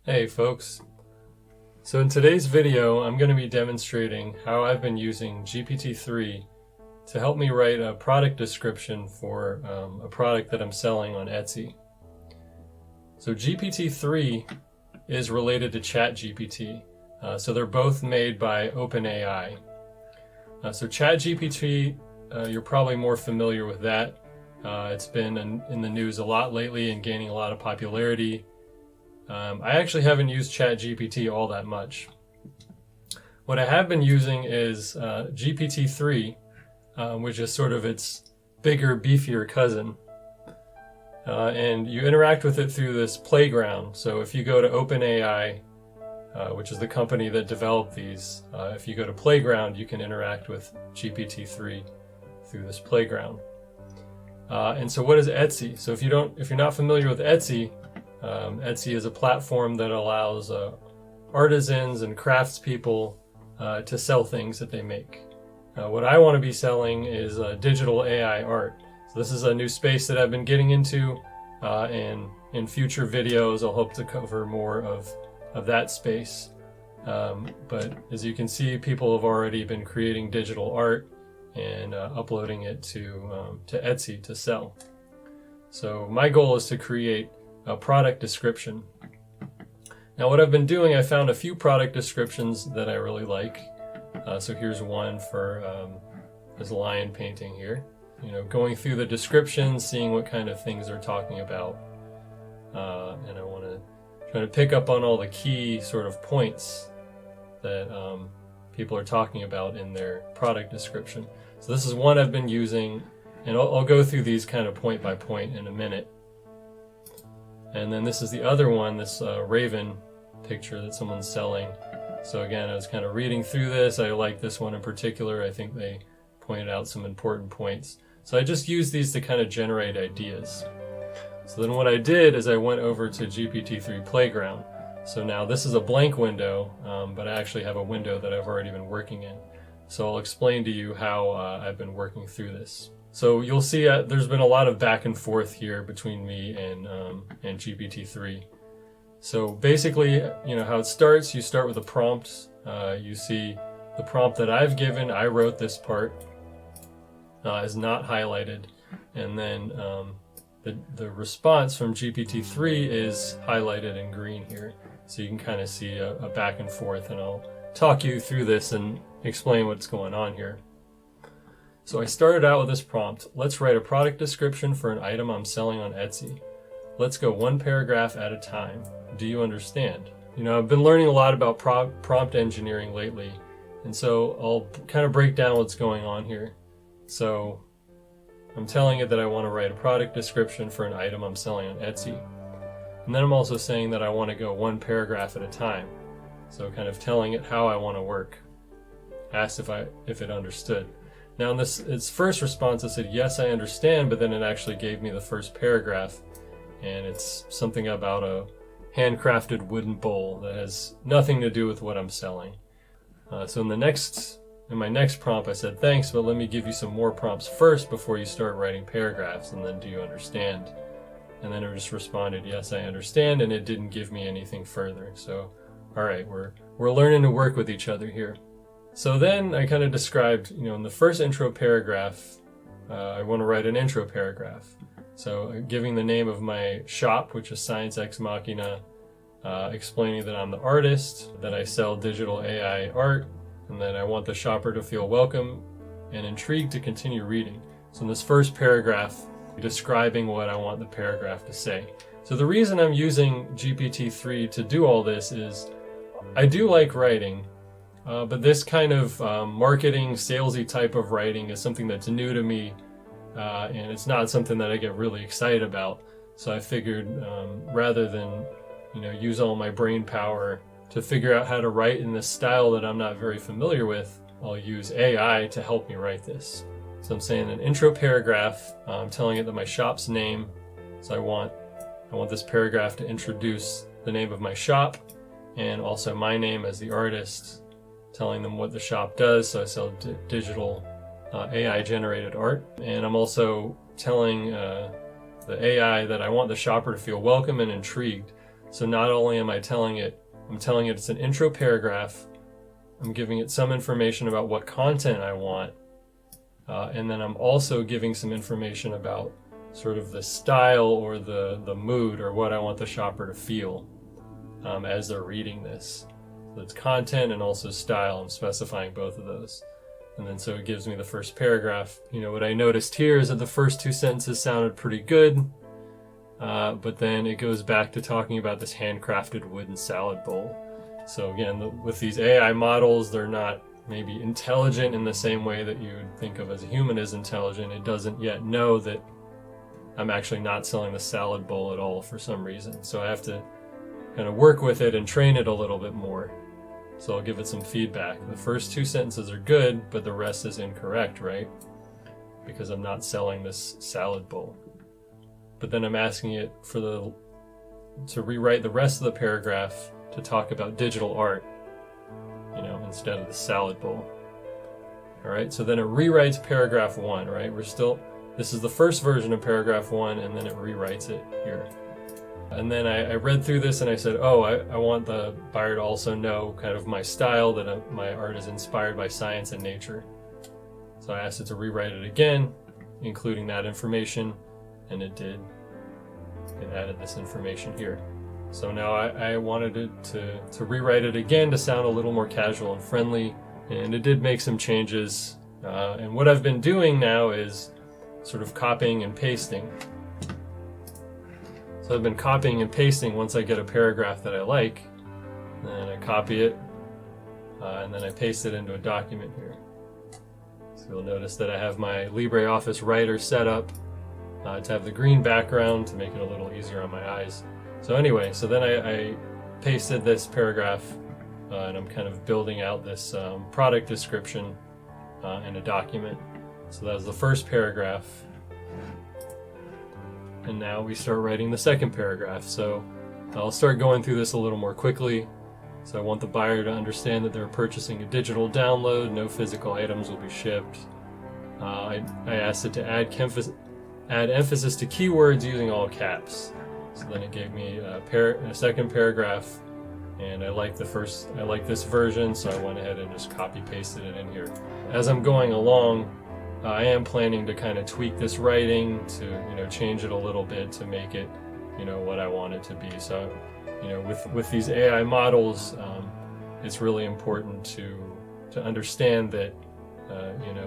Hey folks, so in today's video I'm going to be demonstrating how I've been using GPT-3 to help me write a product description for a product that I'm selling on Etsy. So GPT-3 is related to ChatGPT, so they're both made by OpenAI. So ChatGPT, you're probably more familiar with that. It's been in the news a lot lately and gaining a lot of popularity. I actually haven't used ChatGPT all that much. What I have been using is GPT-3, which is sort of its bigger, beefier cousin. And you interact with it through this Playground. So if you go to OpenAI, which is the company that developed these, if you go to Playground, you can interact with GPT-3 through this Playground. And so what is Etsy? So if you're not familiar with Etsy, Etsy is a platform that allows artisans and craftspeople to sell things that they make. What I want to be selling is digital AI art. So this is a new space that I've been getting into, and in future videos I'll hope to cover more of that space. But as you can see, people have already been creating digital art and uploading it to Etsy to sell. So my goal is to create a product description. Now what I've been doing, I found a few product descriptions that I really like. So here's one for this lion painting here. Going through the description, seeing what kind of things they're talking about. And I want to try to pick up on all the key sort of points that people are talking about in their product description. So this is one I've been using, and I'll go through these kind of point by point in a minute. And then this is the other one, this raven picture that someone's selling. So again, I was kind of reading through this. I like this one in particular. I think they pointed out some important points. So I just used these to kind of generate ideas. So then what I did is I went over to GPT-3 Playground. So now this is a blank window, but I actually have a window that I've already been working in. So I'll explain to you how I've been working through this. So you'll see there's been a lot of back and forth here between me and GPT-3. So basically, how it starts, you start with a prompt. You see the prompt that I've given. I wrote this part, is not highlighted. And then the response from GPT-3 is highlighted in green here. So you can kind of see a back and forth, and I'll talk you through this and explain what's going on here. So I started out with this prompt. Let's write a product description for an item I'm selling on Etsy. Let's go one paragraph at a time. Do you understand? I've been learning a lot about prompt engineering lately, and so I'll kind of break down what's going on here. So I'm telling it that I want to write a product description for an item I'm selling on Etsy. And then I'm also saying that I want to go one paragraph at a time. So kind of telling it how I want to work. Asked if it understood. Now in its first response, it said, yes, I understand, but then it actually gave me the first paragraph, and it's something about a handcrafted wooden bowl that has nothing to do with what I'm selling. So in my next prompt, I said, thanks, but let me give you some more prompts first before you start writing paragraphs, and then do you understand? And then it just responded, yes, I understand, and it didn't give me anything further. So, all right, we're learning to work with each other here. So then I kind of described, in the first intro paragraph, I want to write an intro paragraph. So giving the name of my shop, which is Science Ex Machina, explaining that I'm the artist, that I sell digital AI art, and that I want the shopper to feel welcome and intrigued to continue reading. So in this first paragraph, describing what I want the paragraph to say. So the reason I'm using GPT-3 to do all this is I do like writing, but this kind of marketing, salesy type of writing is something that's new to me, and it's not something that I get really excited about. So I figured rather than use all my brain power to figure out how to write in this style that I'm not very familiar with, I'll use AI to help me write this. So I'm saying an intro paragraph, I'm telling it that my shop's name. So I want this paragraph to introduce the name of my shop and also my name as the artist, telling them what the shop does. So I sell digital AI generated art. And I'm also telling the AI that I want the shopper to feel welcome and intrigued. So not only am I telling it, I'm telling it it's an intro paragraph, I'm giving it some information about what content I want, and then I'm also giving some information about sort of the style or the mood or what I want the shopper to feel as they're reading this. So it's content and also style. I'm specifying both of those. And then so it gives me the first paragraph. What I noticed here is that the first two sentences sounded pretty good, but then it goes back to talking about this handcrafted wooden salad bowl. So again, with these AI models, they're not maybe intelligent in the same way that you would think of as a human is intelligent. It doesn't yet know that I'm actually not selling the salad bowl at all for some reason. So I have to kind of work with it and train it a little bit more. So I'll give it some feedback. The first two sentences are good, but the rest is incorrect, right? Because I'm not selling this salad bowl. But then I'm asking it to rewrite the rest of the paragraph to talk about digital art, instead of the salad bowl. All right, so then it rewrites paragraph 1, right? This is the first version of paragraph 1, and then it rewrites it here. And then I read through this and I said, I want the buyer to also know kind of my style, that my art is inspired by science and nature. So I asked it to rewrite it again, including that information, and it did. It added this information here. So now I wanted it to rewrite it again to sound a little more casual and friendly, and it did make some changes. And what I've been doing now is sort of copying and pasting. So I've been copying and pasting once I get a paragraph that I like, and I copy it, and then I paste it into a document here. So you'll notice that I have my LibreOffice Writer set up to have the green background to make it a little easier on my eyes. So anyway, so then I pasted this paragraph, and I'm kind of building out this product description in a document. So that was the first paragraph. And now we start writing the second paragraph. So I'll start going through this a little more quickly. So I want the buyer to understand that they're purchasing a digital download, no physical items will be shipped. I asked it to add emphasis to keywords using all caps. So then it gave me a second paragraph, and I like this version, so I went ahead and just copy pasted it in here. As I'm going along, I am planning to kind of tweak this writing to change it a little bit to make it what I want it to be. So with these AI models, it's really important to understand that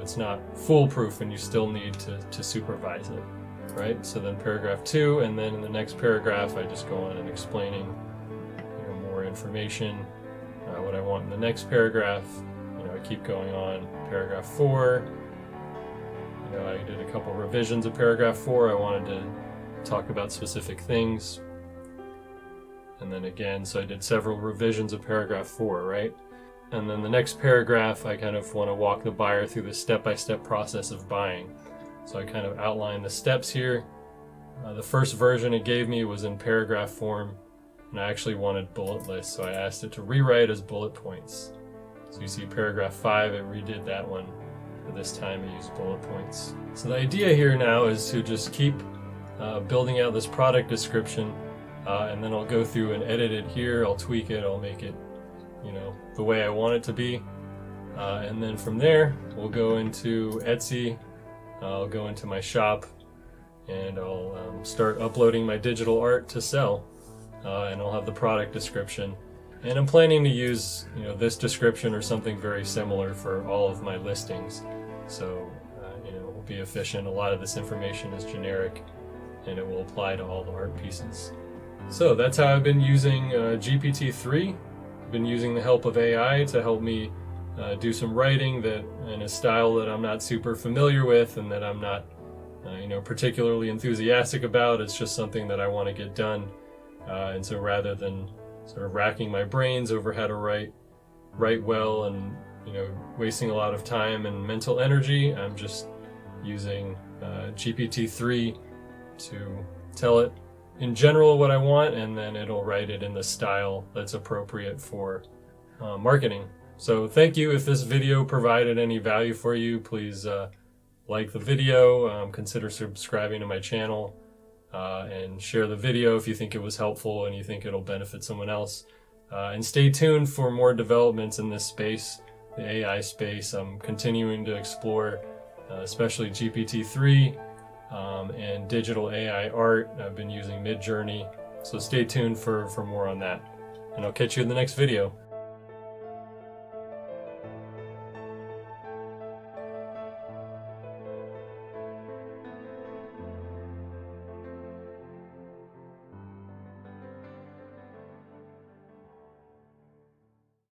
it's not foolproof, and you still need to supervise it. Right? So then paragraph 2, and then in the next paragraph I just go on and explaining more information, what I want in the next paragraph. I keep going on. Paragraph 4, I did a couple revisions of paragraph 4. I wanted to talk about specific things. And then again, so I did several revisions of paragraph 4, right? And then the next paragraph, I kind of want to walk the buyer through the step-by-step process of buying. So I kind of outline the steps here. The first version it gave me was in paragraph form, and I actually wanted bullet lists, so I asked it to rewrite as bullet points. So you see paragraph 5, it redid that one, but this time I used bullet points. So the idea here now is to just keep building out this product description, and then I'll go through and edit it here, I'll tweak it, I'll make it the way I want it to be. And then from there, we'll go into Etsy. I'll go into my shop, and I'll start uploading my digital art to sell, and I'll have the product description. And I'm planning to use this description or something very similar for all of my listings. So it will be efficient. A lot of this information is generic, and it will apply to all the art pieces. So that's how I've been using GPT-3. I've been using the help of AI to help me do some writing that in a style that I'm not super familiar with, and that I'm not particularly enthusiastic about. It's just something that I want to get done, and so rather than sort of racking my brains over how to write well and wasting a lot of time and mental energy, I'm just using GPT-3 to tell it in general what I want, and then it'll write it in the style that's appropriate for marketing. So thank you. If this video provided any value for you, please like the video, consider subscribing to my channel, and share the video if you think it was helpful and you think it'll benefit someone else. And stay tuned for more developments in this space, the AI space. I'm continuing to explore especially GPT-3 and digital AI art. I've been using Midjourney, so stay tuned for more on that. And I'll catch you in the next video.